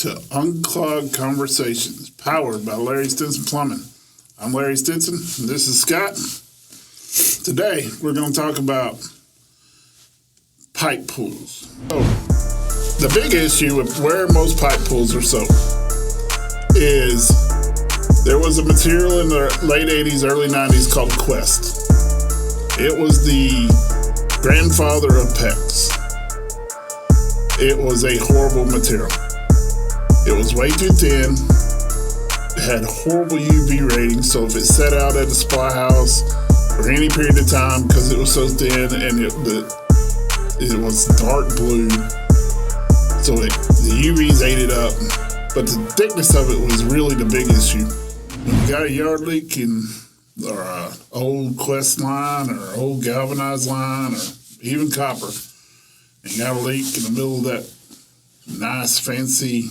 to Unclogged Conversations, powered by Larry Stinson Plumbing. I'm Larry Stinson, and this is Scott. Today, we're going to talk about pipe pools. So, the big issue with where most pipe pools are sold is there was a material in the late 80s, early 90s called Quest. It was the grandfather of PEX. It was a horrible material. It was way too thin. It had horrible UV ratings, so if it set out at a supply house for any period of time because it was so thin and it was dark blue, so the UVs ate it up. But the thickness of it was really the big issue. When you got a yard leak or an old Quest line or an old galvanized line or even copper, and you got a leak in the middle of that nice, fancy,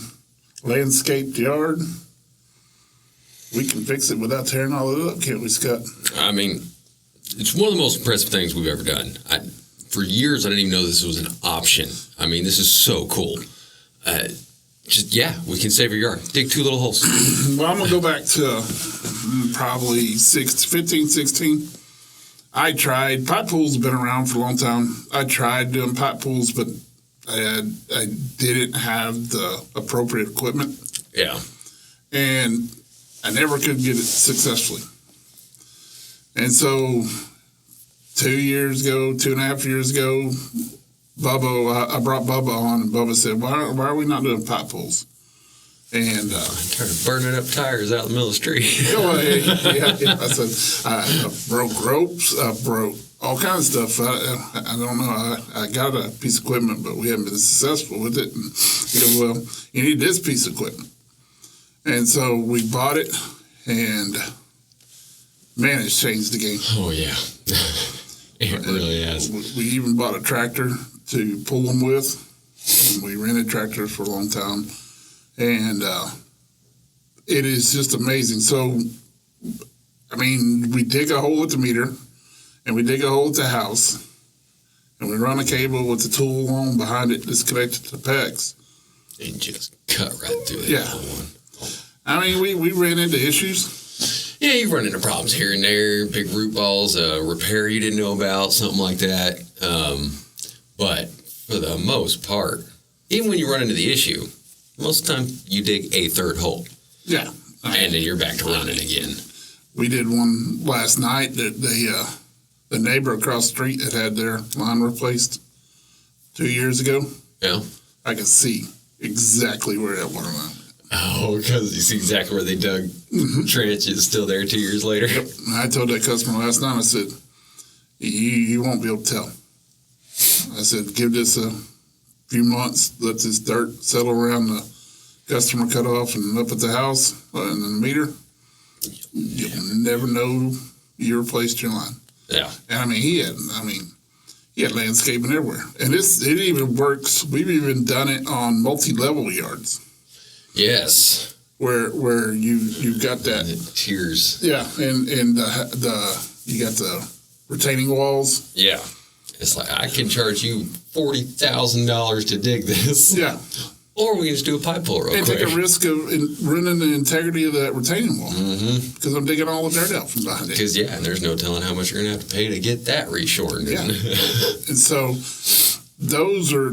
landscaped yard, we can fix it without tearing all of it up, can't we, Scott? I mean, it's one of the most impressive things we've ever done. For years, I didn't even know this was an option. I mean, this is so cool. We can save your yard. Dig 2 little holes. Well, I'm going to go back to probably 15, 16. I tried. Pipe pools have been around for a long time. I tried doing pipe pools, but I didn't have the appropriate equipment. Yeah. And I never could get it successfully. And so 2.5 years ago, I brought Bubba on, and Bubba said, why are we not doing pipe pools? And started burning up tires out in the middle of the street. I said, I broke ropes, I broke all kinds of stuff. I don't know. I got a piece of equipment, but we haven't been successful with it. And he goes, well, you need this piece of equipment. And so we bought it, and man, it's changed the game. Oh, yeah. It really has. We even bought a tractor to pull them with. We rented tractors for a long time. And it is just amazing. So, I mean, we dig a hole at the meter, and we dig a hole at the house, and we run a cable with the tool on behind it that's connected to the PEX. And just cut right through it. Yeah. I mean, we ran into issues. Yeah, you run into problems here and there, big root balls, a repair you didn't know about, something like that. But for the most part, even when you run into the issue, most of the time you dig a third hole. Yeah. And then you're back to running again. We did one last night that the neighbor across the street had their line replaced 2 years ago. Yeah. I could see exactly where that water line. Oh, because you see exactly where they dug trench. It's still there 2 years later. Yep. I told that customer last night, I said, you won't be able to tell. I said, give this a few months, let this dirt settle around the customer cutoff and up at the house and the meter. You'll never know you replaced your line. Yeah. And I mean, he had landscaping everywhere. And it even works. We've even done it on multi-level yards. Yes. Where you got that. It tears. Yeah, and you got the retaining walls. Yeah. It's like, I can charge you $40,000 to dig this. Yeah. Or we can just do a pipe pull real quick. And take a risk of ruining the integrity of that retaining wall. Because I'm digging all the dirt out from behind it. Because, and there's no telling how much you're going to have to pay to get that reshortened. Yeah. And so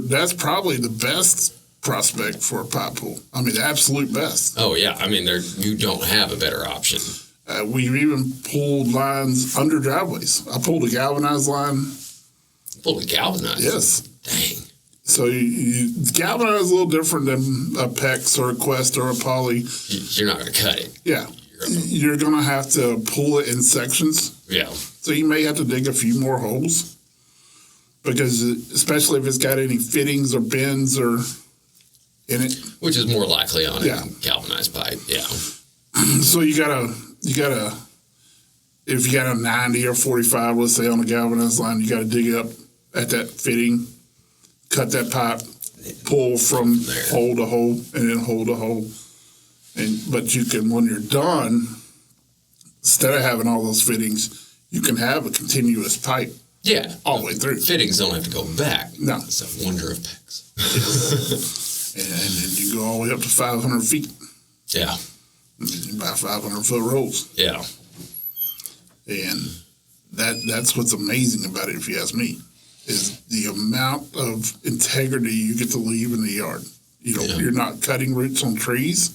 that's probably the best prospect for a pipe pull. I mean, the absolute best. Oh, yeah. I mean, you don't have a better option. We've even pulled lines under driveways. I pulled a galvanized line. Pulled a galvanized? Yes. Dang. So galvanize is a little different than a PEX or a Quest or a Poly. You're not going to cut it. Yeah. You're going to have to pull it in sections. Yeah. So you may have to dig a few more holes. Because especially if it's got any fittings or bends or in it. Which is more likely on a galvanized pipe, yeah. So you gotta, if you got a 90 or 45, let's say on a galvanized line, you gotta dig up at that fitting, cut that pipe, pull from hole to hole, and then hole to hole. But you can, when you're done, instead of having all those fittings, you can have a continuous pipe. Yeah. All the way through. Fittings don't have to go back. No. It's a wonder of PEX. And then you go all the way up to 500 feet. Yeah. About 500-foot rolls. Yeah. And that's what's amazing about it, if you ask me, is the amount of integrity you get to leave in the yard. You're not cutting roots on trees.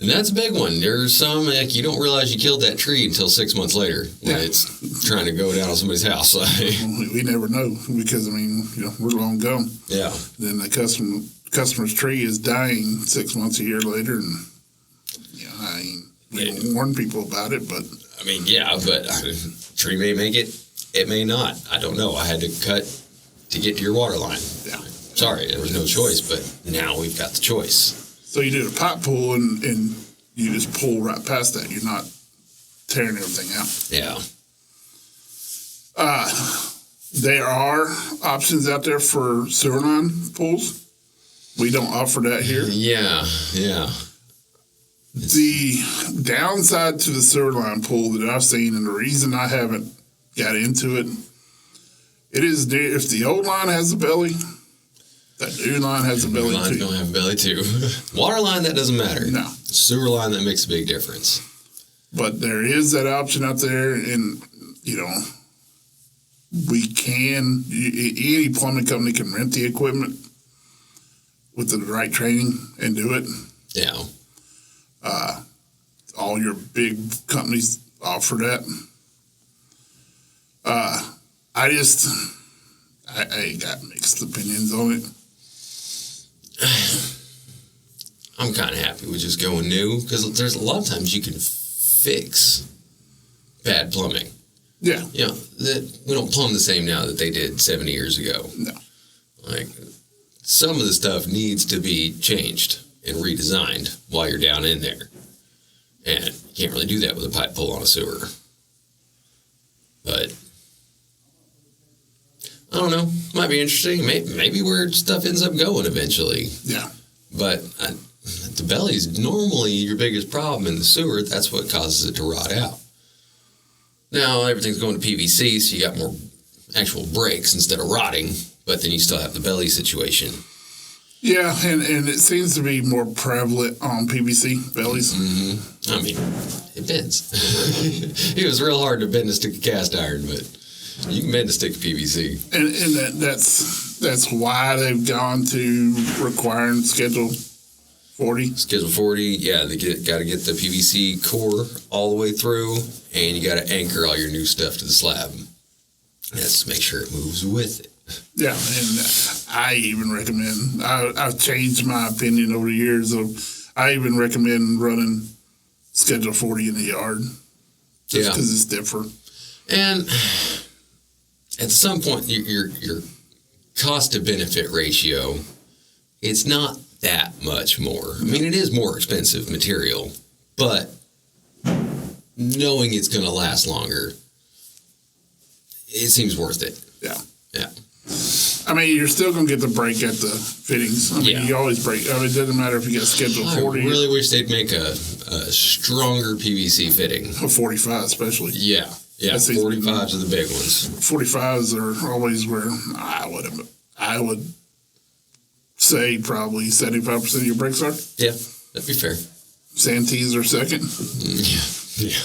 And that's a big one. There's some, like, you don't realize you killed that tree until 6 months later when it's trying to go down on somebody's house. We never know because, we're long gone. Yeah. Then the customer's tree is dying 6 months, a year later, and we warn people about it, but... but tree may make it, it may not. I don't know. I had to cut to get to your water line. Yeah. Sorry, there was no choice, but now we've got the choice. So you do a pipe pull, and you just pull right past that. You're not tearing everything out. Yeah. There are options out there for sewer line pulls. We don't offer that here. Yeah. The downside to the sewer line pull that I've seen, and the reason I haven't got into it, it is if the old line has a belly, that new line has a belly too. Line's going to have a belly too. Water line, that doesn't matter. No. Sewer line, that makes a big difference. But there is that option out there, and, any plumbing company can rent the equipment with the right training and do it. Yeah. All your big companies offer that. I got mixed opinions on it. I'm kind of happy with just going new because there's a lot of times you can fix bad plumbing. Yeah. We don't plumb the same now that they did 70 years ago. No. Like, some of the stuff needs to be changed and redesigned while you're down in there. And you can't really do that with a pipe pull on a sewer. But I don't know. Might be interesting. Maybe where stuff ends up going eventually. Yeah. But the belly is normally your biggest problem in the sewer. That's what causes it to rot out. Now, everything's going to PVC, so you got more actual breaks instead of rotting. But then you still have the belly situation. Yeah, and it seems to be more prevalent on PVC bellies. Mm-hmm. It bends. It was real hard to bend a stick of cast iron, but you can bend a stick of PVC. And that's why they've gone to requiring Schedule 40. Schedule 40, yeah, they got to get the PVC core all the way through, and you got to anchor all your new stuff to the slab. That's to make sure it moves with it. Yeah, and I even recommend, I've changed my opinion over the years. I even recommend running Schedule 40 in the yard just because it's different. And at some point, your cost to benefit ratio, it's not that much more. I mean, it is more expensive material, but knowing it's going to last longer, it seems worth it. Yeah. Yeah. I mean, you're still going to get the break at the fittings. I mean, you always break. I mean, it doesn't matter if you got Schedule 40. I really wish they'd make a stronger PVC fitting. A 45 especially. Yeah. 45s are the big ones. 45s are always where I would say probably 75% of your brakes are. Yeah, that'd be fair. Santees are second. Yeah.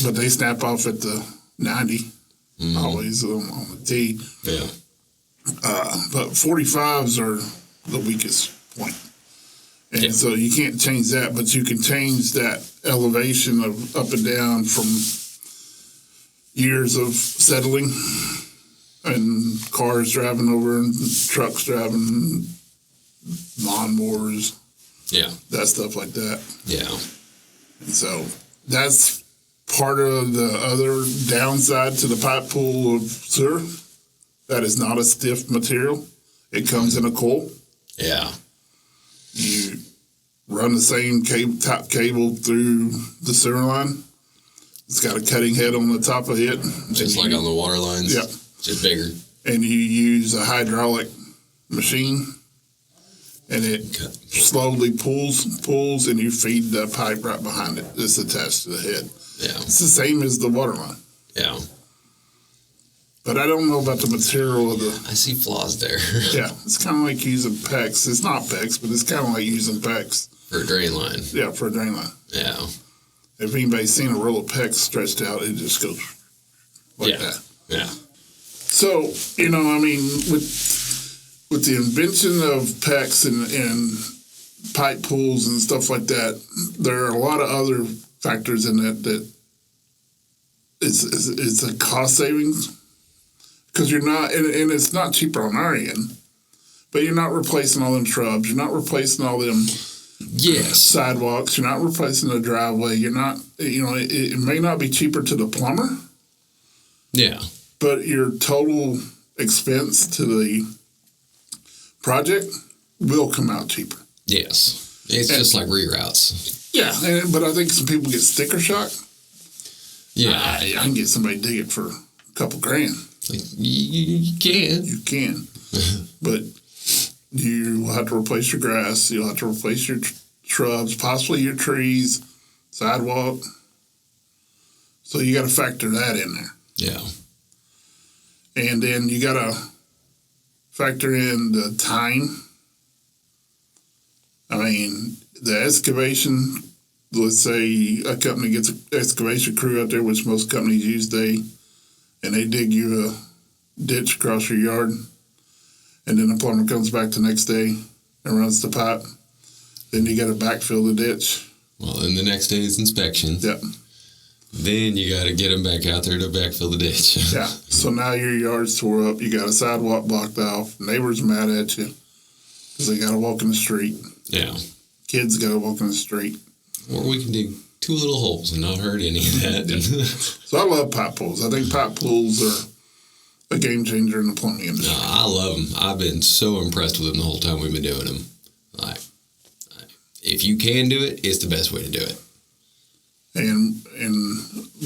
But they snap off at the 90. Always on the T. Yeah. But 45s are the weakest point. And so you can't change that, but you can change that elevation of up and down from years of settling and cars driving over and trucks driving, lawnmowers. Yeah. That stuff like that. Yeah. And so that's part of the other downside to the pipe pull of sewer. That is not a stiff material. It comes in a coil. Yeah. You run the same top cable through the sewer line. It's got a cutting head on the top of it. Just like on the water lines. Yep. Just bigger. And you use a hydraulic machine, and it slowly pulls, and you feed the pipe right behind it. It's attached to the head. Yeah. It's the same as the water line. Yeah. But I don't know about the material of the... I see flaws there. Yeah, it's kind of like using PEX. It's not PEX, but it's kind of like using PEX. For a drain line. Yeah, for a drain line. Yeah. If anybody's seen a roll of PEX stretched out, it just goes like that. Yeah. So, you know, I mean, with the invention of PEX and pipe pulls and stuff like that, there are a lot of other factors in that it's a cost savings. Because you're not, and it's not cheaper on our end, but you're not replacing all them shrubs. You're not replacing all them sidewalks. You're not replacing the driveway. You're not, you know, it may not be cheaper to the plumber. Yeah. But your total expense to the project will come out cheaper. Yes. It's just like reroutes. Yeah, but I think some people get sticker shock. Yeah. I can get somebody to dig it for a couple grand. You can. You can. But you will have to replace your grass. You'll have to replace your shrubs, possibly your trees, sidewalk. So you got to factor that in there. Yeah. And then you got to factor in the time. I mean, the excavation, let's say a company gets an excavation crew out there, which most companies use, and they dig you a ditch across your yard, and then the plumber comes back the next day and runs the pipe. Then you got to backfill the ditch. Well, then the next day's inspection. Yep. Then you got to get them back out there to backfill the ditch. Yeah. So now your yard's tore up. You got a sidewalk blocked off. Neighbors mad at you because they got to walk in the street. Yeah. Kids got to walk in the street. Or we can dig 2 little holes and not hurt any of that. So I love pipe pulls. I think pipe pulls are a game changer in the plumbing industry. No, I love them. I've been so impressed with them the whole time we've been doing them. Like, if you can do it, it's the best way to do it. And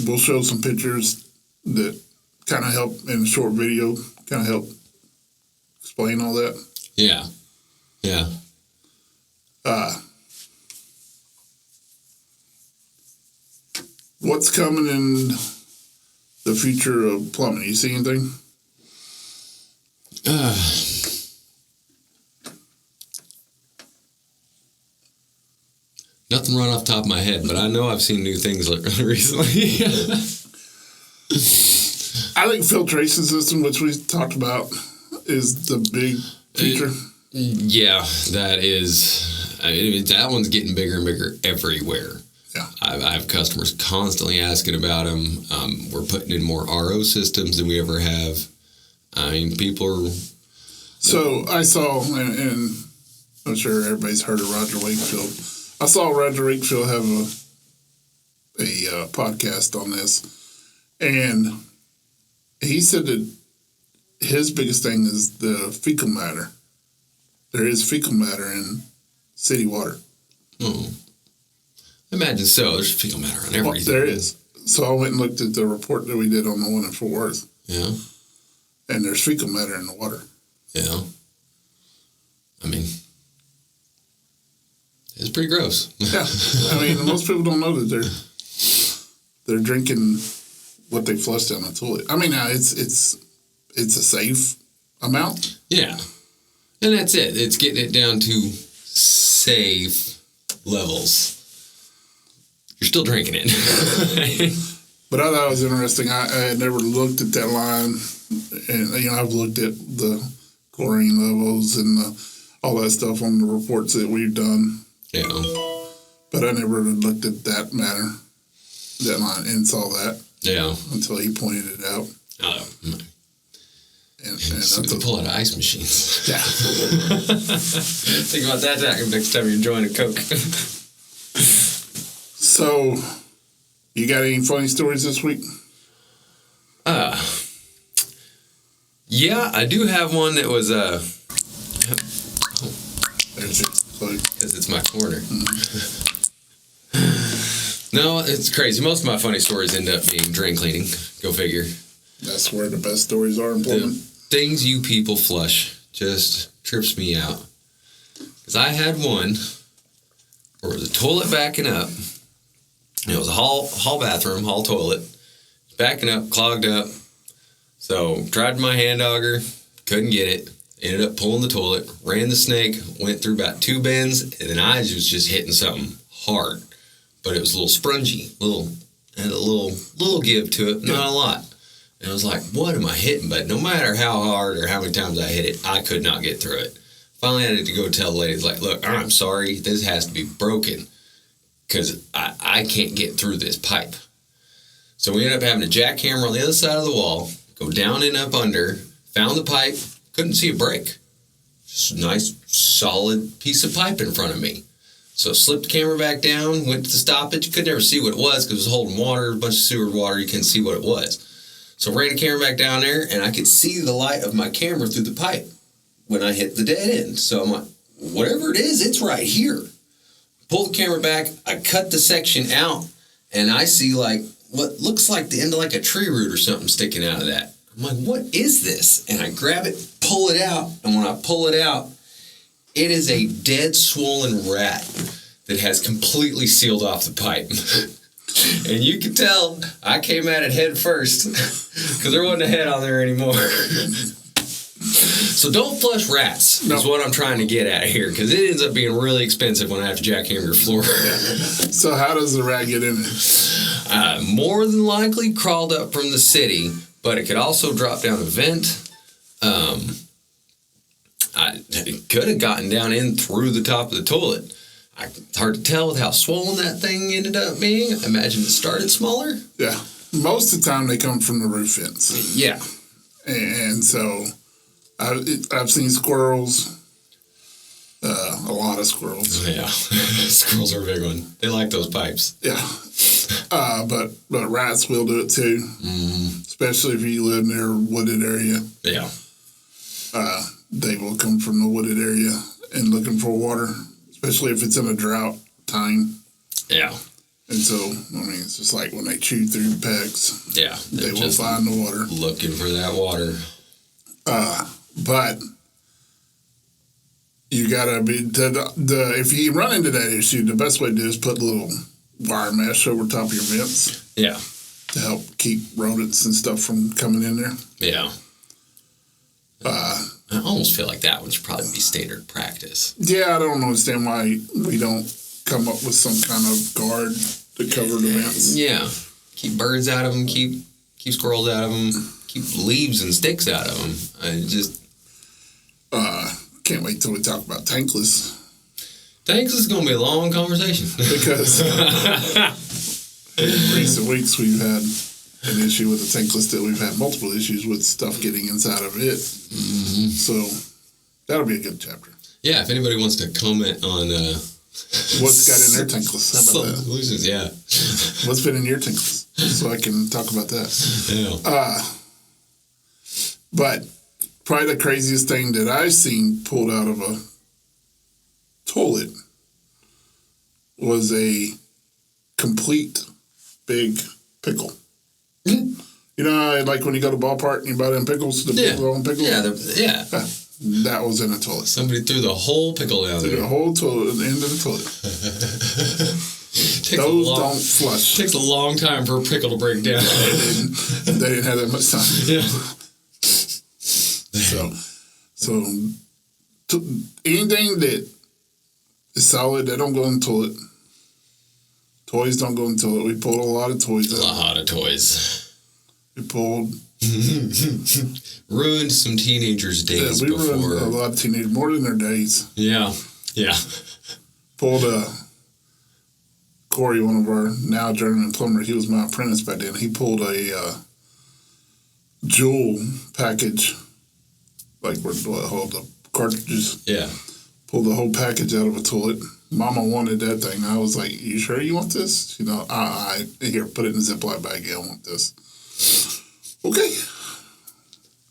we'll show some pictures that kind of help in a short video, kind of help explain all that. Yeah. Yeah. What's coming in the future of plumbing? You see anything? Nothing run off the top of my head, but I know I've seen new things recently. I think filtration system, which we talked about, is the big feature. Yeah, that is. I mean, that one's getting bigger and bigger everywhere. Yeah, I have customers constantly asking about them. We're putting in more RO systems than we ever have. I mean, people are. So I saw, and I'm sure everybody's heard of Roger Wakefield. I saw Roger Wakefield have a podcast on this, and he said that his biggest thing is the fecal matter. There is fecal matter in city water. Oh. Imagine so. There's fecal matter on everything. Well, there is. So I went and looked at the report that we did on the one in Fort Worth. Yeah. And there's fecal matter in the water. Yeah. I mean, it's pretty gross. Yeah. I mean, most people don't know that they're drinking what they flush down the toilet. I mean, it's a safe amount. Yeah. And that's it. It's getting it down to safe levels. You're still drinking it. But I thought it was interesting. I had never looked at that line. And, you know, I've looked at the chlorine levels and all that stuff on the reports that we've done. Yeah. But I never looked at that matter, that line, and saw that. Yeah. Until he pointed it out. Oh, And so we can pull out ice machines. Yeah. Think about that next time you're enjoying a Coke. So, you got any funny stories this week? Yeah, I do have one that was There's it. because it's my corner. No, it's crazy. Most of my funny stories end up being drain cleaning. Go figure. That's where the best stories are in The plumbing. things you people flush just trips me out. Because I had one where it was a toilet backing up. And it was a hall bathroom, hall toilet. Backing up, clogged up. So, tried my hand auger, couldn't get it. Ended up pulling the toilet, ran the snake, went through about 2 bends, and then I was just hitting something hard. But it was a little sprungy, had a little give to it, not a lot. And I was like, what am I hitting? But no matter how hard or how many times I hit it, I could not get through it. Finally, I had to go tell the ladies, like, look, I'm sorry, this has to be broken because I can't get through this pipe. So we ended up having a jackhammer on the other side of the wall, go down and up under, found the pipe, couldn't see a break. Just a nice, solid piece of pipe in front of me. So slipped the camera back down, went to the stoppage, could never see what it was because it was holding water, a bunch of sewer water, you couldn't see what it was. So ran the camera back down there, and I could see the light of my camera through the pipe when I hit the dead end. So I'm like, whatever it is, it's right here. Pull the camera back, I cut the section out, and I see like what looks like the end of like a tree root or something sticking out of that. I'm like, what is this? And I grab it, pull it out, and when I pull it out, it is a dead, swollen rat that has completely sealed off the pipe. And you can tell I came at it head first because there wasn't a head on there anymore. So don't flush rats is what I'm trying to get at here because it ends up being really expensive when I have to jackhammer your floor. So how does the rat get in there? More than likely crawled up from the city, but it could also drop down a vent. It could have gotten down in through the top of the toilet. It's hard to tell with how swollen that thing ended up being. I imagine it started smaller. Yeah. Most of the time they come from the roof vents. Yeah. And so I've seen squirrels, a lot of squirrels. Yeah. Squirrels are a big one. They like those pipes. Yeah. But rats will do it too, especially if you live near a wooded area. Yeah. They will come from the wooded area and looking for water, especially if it's in a drought time. Yeah. And so, I mean, it's just like when they chew through the pegs. Yeah. They will find the water. Looking for that water. But you gotta be if you run into that issue, the best way to do is put a little wire mesh over top of your vents. Yeah. To help keep rodents and stuff from coming in there. Yeah. I almost feel like that one should probably be standard practice. Yeah, I don't understand why we don't come up with some kind of guard to cover the vents. Yeah. Keep birds out of them, keep squirrels out of them, keep leaves and sticks out of them. Can't wait till we talk about tankless. Tankless is going to be a long conversation. Because in recent weeks we've had an issue with the tankless that we've had multiple issues with stuff getting inside of it. Mm-hmm. So that'll be a good chapter. Yeah, if anybody wants to comment on what's got in their tankless, how about that? Solutions, yeah. What's been in your tankless, so I can talk about that. Yeah. But probably the craziest thing that I've seen pulled out of a toilet was a complete big pickle. You know, like when you go to the ballpark and you buy them pickles, the big long pickles? Yeah. That was in a toilet. Somebody threw the whole pickle down there. The whole toilet, the end of the toilet. Those don't flush. Takes a long time for a pickle to break down. They didn't have that much time. Yeah. So anything that is solid, they don't go in the toilet. Toys don't go in the toilet. We pulled a lot of toys out. A lot of toys. We pulled... ruined some teenagers' days we before. ruined a lot of teenagers, more than their days. Yeah. Pulled Corey, one of our now journeyman plumber, he was my apprentice back then. He pulled a jewel package, like what hold the cartridges. Yeah. Pulled the whole package out of a toilet. Mama wanted that thing. I was like, "You sure you want this?" You know, here, put it in a Ziploc bag. Yeah, I want this. Okay.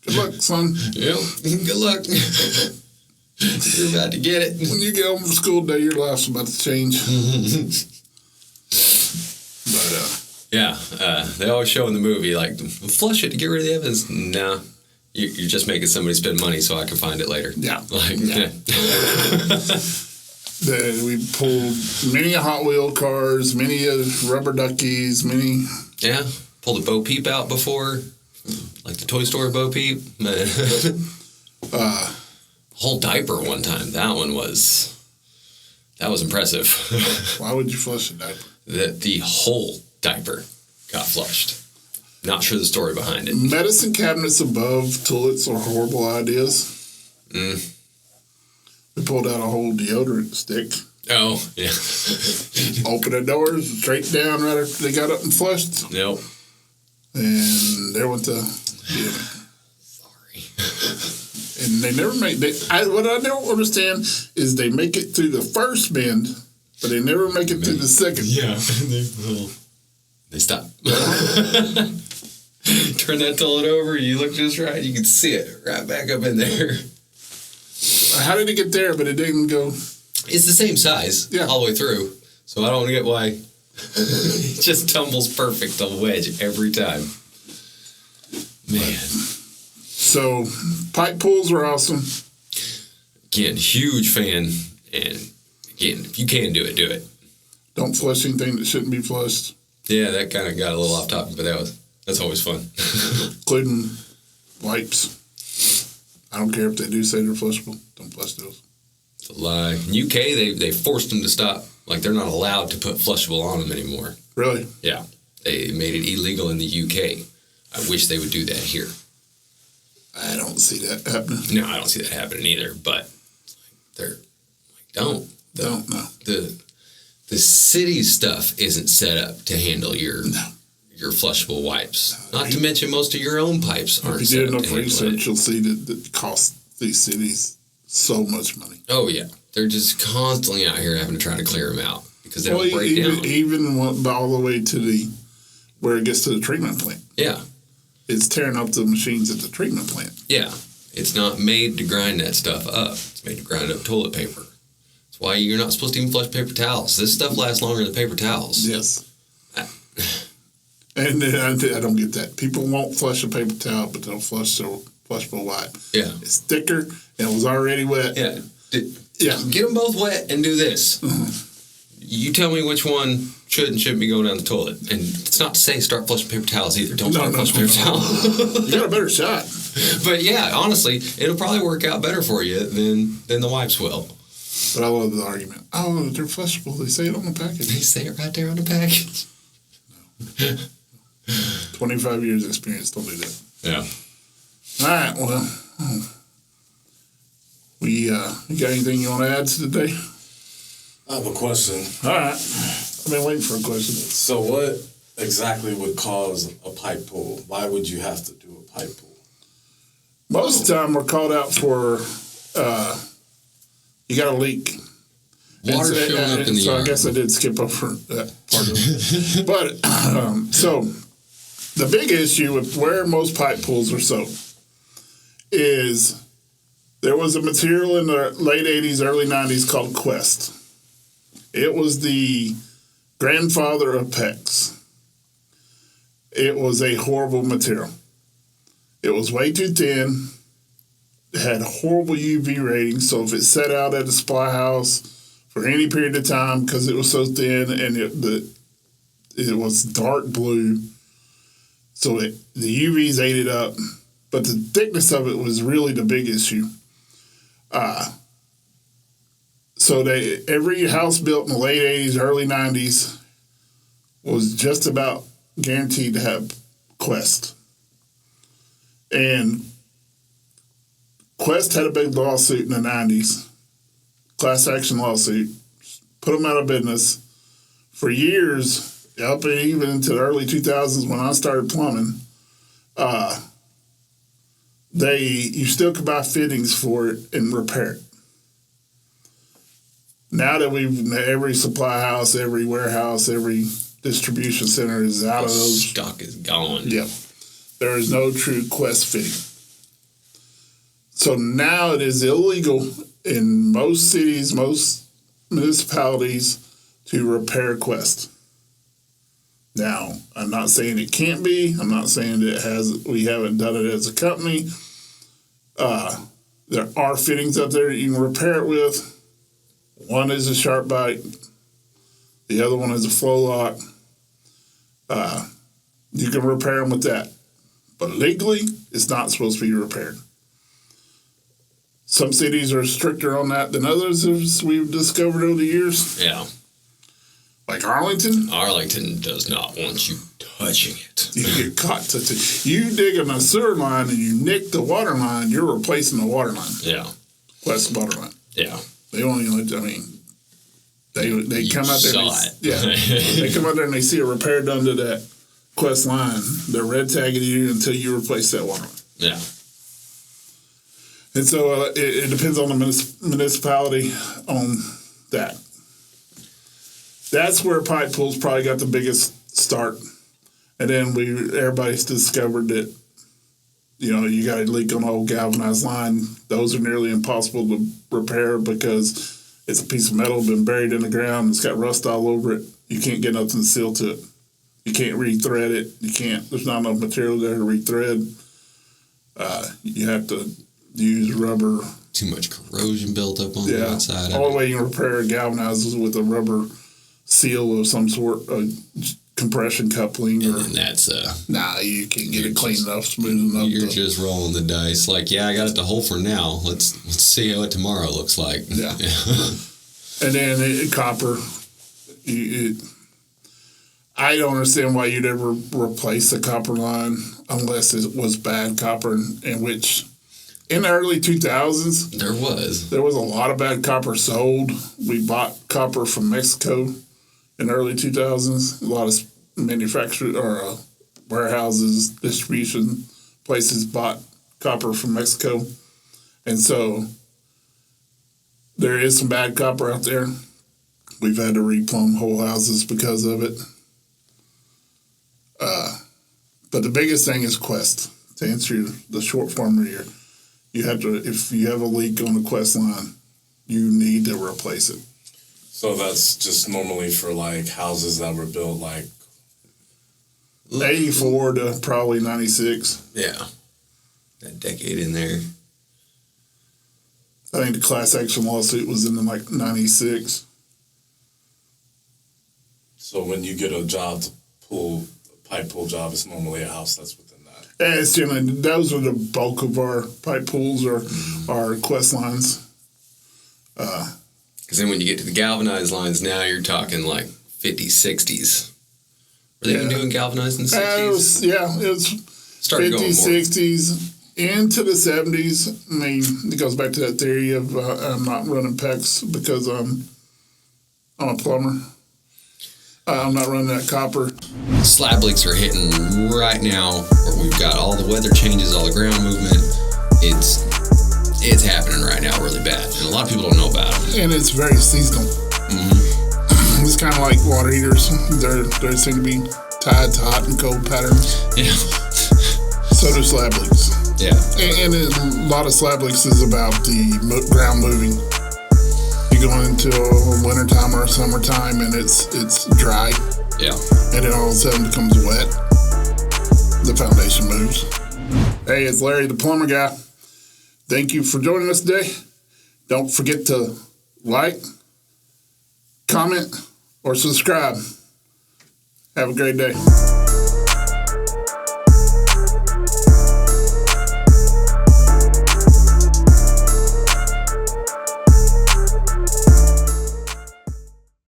Good luck, son. Yep. Good luck. You're about to get it. When you get home from school today, your life's about to change. But they always show in the movie like flush it to get rid of the evidence. No, you're just making somebody spend money so I can find it later. Yeah. Yeah. We pulled many Hot Wheel cars, many rubber duckies, many. Yeah. Pulled a Bo Peep out before. like the Toy Story Bo Peep. Whole diaper one time. That was impressive. Why would you flush a diaper? The whole diaper got flushed. Not sure the story behind it. Medicine cabinets above toilets are horrible ideas. We pulled out a whole deodorant stick. Oh, yeah. Opened the doors, straight down right after they got up and flushed. Nope. And there went the deodorant. Sorry. And they never make... what I don't understand is they make it through the first bend, but they never make it through the second. Yeah. They stop. Turn that toilet over, you look just right, you can see it right back up in there. How did it get there, but it didn't go... It's the same size all the way through, so I don't get why it just tumbles perfect on the wedge every time. Man. So, pipe pools are awesome. Again, huge fan, and again, if you can do it, do it. Don't flush anything that shouldn't be flushed. Yeah, that kind of got a little off topic, but that's always fun. Including wipes. I don't care if they do say they're flushable. Don't flush those. It's a lie. In UK, they forced them to stop. Like, they're not allowed to put flushable on them anymore. Really? Yeah. They made it illegal in the UK. I wish they would do that here. I don't see that happening. No, I don't see that happening either, but they're like, don't. No. The city stuff isn't set up to handle your flushable wipes. Not to mention most of your own pipes aren't set up to handle it. If you did enough research, you'll see that it costs these cities so much money. Oh, yeah. They're just constantly out here having to try to clear them out because they don't break down. Even all the way to where it gets to the treatment plant. Yeah. It's tearing up the machines at the treatment plant. Yeah. It's not made to grind that stuff up. It's made to grind up toilet paper. That's why you're not supposed to even flush paper towels. This stuff lasts longer than paper towels. Yes. And I don't get that. People won't flush a paper towel, but they'll flush a flushable wipe. Yeah. It's thicker, and it was already wet. Yeah. Get them both wet and do this. Mm-hmm. You tell me which one should and shouldn't be going down the toilet. And it's not to say start flushing paper towels either. Don't start flushing paper towels. You got a better shot. But yeah, honestly, it'll probably work out better for you than the wipes will. But I love the argument. Oh, they're flushable. They say it on the package. They say it right there on the package. No. 25 years experience. Don't do that. Yeah. All right. Well, you got anything you want to add to today? I have a question. All right. I've been waiting for a question. So what exactly would cause a pipe pull? Why would you have to do a pipe pull? Most of the time we're called out for you got a leak. Water showing up in the yard. I guess I did skip over that part of it. But so the big issue with where most pipe pulls are sold is there was a material in the late 80s, early 90s called Quest. It was the grandfather of PEX. It was a horrible material. It was way too thin. It had horrible UV ratings, so if it set out at a supply house for any period of time because it was so thin and it was dark blue, so the UVs ate it up. But the thickness of it was really the big issue. So every house built in the late 80s, early 90s was just about guaranteed to have Quest. And Quest had a big lawsuit in the 90s, class action lawsuit, put them out of business. For years, up and even into the early 2000s when I started plumbing, you still could buy fittings for it and repair it. Now that every supply house, every warehouse, every distribution center is out of those. Stock is gone. Yep. There is no true Quest fitting. So now it is illegal in most cities, most municipalities to repair Quest. Now, I'm not saying it can't be. I'm not saying that we haven't done it as a company. There are fittings up there that you can repair it with. One is a sharp bite. The other one is a flow lock. You can repair them with that. But legally, it's not supposed to be repaired. Some cities are stricter on that than others, as we've discovered over the years. Yeah. Like Arlington. Arlington does not want you touching it. You get caught touching. You dig in a sewer line and you nick the water line, you're replacing the water line. Yeah. West water line. Yeah. They won't even let you, I mean, they come out there. They come out there and they see a repair done to that Quest line. They're red tagging you until you replace that water line. Yeah. And so it depends on the municipality on that. That's where pipe pools probably got the biggest start. And then everybody's discovered that, you got a leak on the old galvanized line. Those are nearly impossible to repair because it's a piece of metal been buried in the ground. It's got rust all over it. You can't get nothing to seal to it. You can't rethread it. There's not enough material there to rethread. You have to use rubber. Too much corrosion built up on the outside. All the way you can repair a galvanized is with a rubber seal of some sort, compression coupling. And that's you can't get it clean enough, smooth enough. You're just rolling the dice. Like, I got it to hold for now. Let's see what tomorrow looks like. Yeah. And then copper. I don't understand why you'd ever replace a copper line unless it was bad copper, in which in the early 2000s there was a lot of bad copper sold. We bought copper from Mexico in the early 2000s. A lot of manufacturers or warehouses, distribution places bought copper from Mexico, and so there is some bad copper out there. We've had to replumb whole houses because of it. But the biggest thing is Quest. To answer the short form here, if you have a leak on the Quest line, you need to replace it. So that's just normally for like houses that were built like 84 to probably 96. Yeah. That decade in there. I think the class action lawsuit was in like 96. So when you get a job to pull a pipe pull job, it's normally a house that's within that. And it's generally, those are the bulk of our pipe pulls or our Quest lines. Because then when you get to the galvanized lines, now you're talking like 50s, 60s. Were they even doing galvanized in the 60s? It was Started 50s, 60s, into the 70s. I mean, it goes back to that theory of I'm not running PEX because I'm a plumber. I'm not running that copper. Slab leaks are hitting right now. Where we've got all the weather changes, all the ground movement. It's happening right now really bad. And a lot of people don't know about it. And it's very seasonal. Mm-hmm. It's kind of like water heaters. They seem to be tied to hot and cold patterns. Yeah. So do slab leaks. Yeah. And a lot of slab leaks is about the ground moving. You go into a wintertime or a summertime and it's dry. Yeah. And then all of a sudden it becomes wet. The foundation moves. Hey, it's Larry the plumber guy. Thank you for joining us today. Don't forget to like, comment, or subscribe. Have a great day.